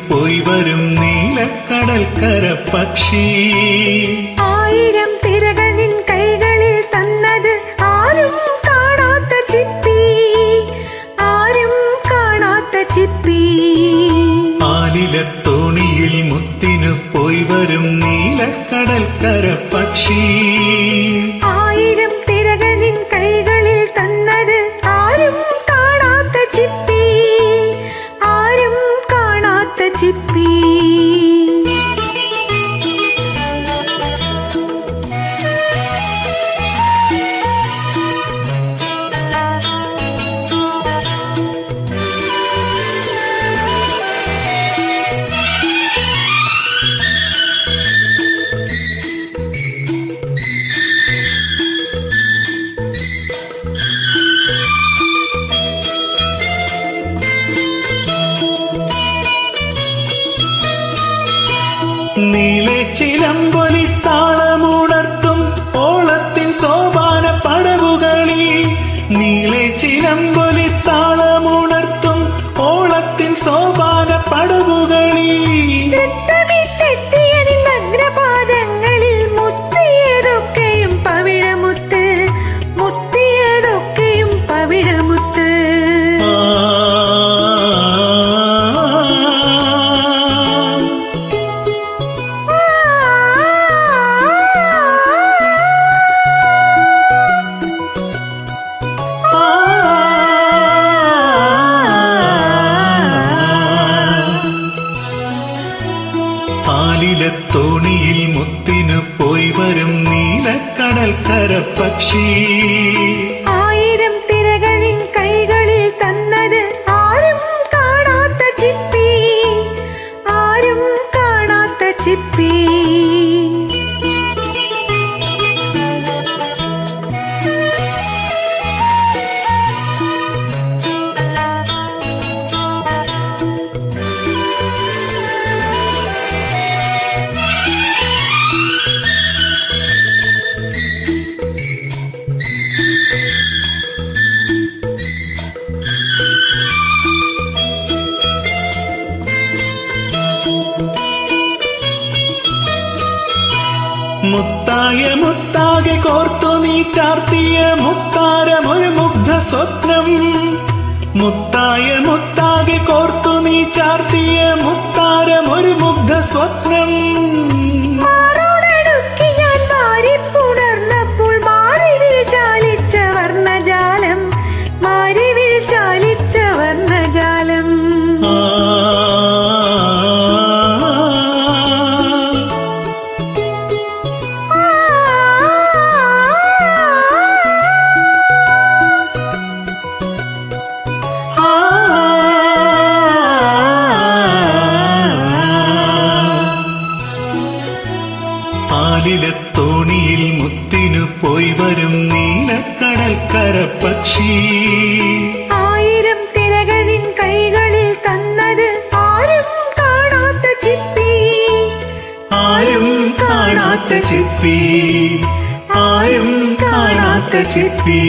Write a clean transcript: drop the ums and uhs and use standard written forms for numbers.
പോയി വരും നീലക്കടൽക്കര പക്ഷി. ആയിരം തിരകൾ നിൻ കൈകളിൽ തന്നത് ആരും കാണാത്ത ചിപ്പി, ആരും കാണാത്ത ചിപ്പി. ആലിലത്തോണിയിൽ മുത്തിനു പോയി വരും നീലക്കടൽക്കര പക്ഷി. ആയിരം തിരകൾ നിൻ കൈകളിൽ തന്നത് ആരും കാണാത്ത ചിപ്പി, ആരും കാണാത്ത ചിപ്പി. നീലെ ചിലമ്പൊലി താളമുണർത്തും ഓളത്തിൻ സോപാന പടവുകളിൽ. നീലെ ചിലമ്പൊലി താളമുണർത്തും ഓളത്തിൻ സോപാന പടവുകളിൽ. നഗ്നപാദങ്ങളിൽ മുത്തിയതൊക്കെയും പവിഴമുത്ത്, മുത്തിയതൊക്കെയും പവിഴമുത്ത്. ആലിലത്തോണിയിൽ മുത്തിനു പോയി വരും നീലക്കടൽക്കര പക്ഷി. ആയിരം തിരകൾ നിൻ കൈകളിൽ തന്നത് ആരും കാണാത്ത ചിപ്പി, ആരും കാണാത്ത ചിപ്പി. മുത്തായ മുത്താകെ കോർത്തു നീ ചാർത്തിയ മുത്താരമൊരു മുഗ്ധ സ്വപ്നം. മുത്തായ മുത്താകെ കോർത്തു നീ ചാർത്തിയ മുത്താരമൊരു മുഗ്ധ സ്വപ്നം. മാറോടടുക്കി ഞാൻ വാരിപ്പുണർന്നപ്പോൾ മാറിവിൽ ചാലിച്ച വർണ്ണജാലം, മാറിവിൽ ചാലിച്ച വർണ്ണജാലം. ആലിലത്തോണിയിൽ മുത്തിനു പോയി വരും നീലക്കടൽക്കര പക്ഷി. ആയിരം തിരകൾ നിൻ കൈകളിൽ തന്നത് ആരും കാണാത്ത ചിപ്പി, ആരും കാണാത്ത ചിപ്പി, ആരും കാണാത്ത ചിപ്പി.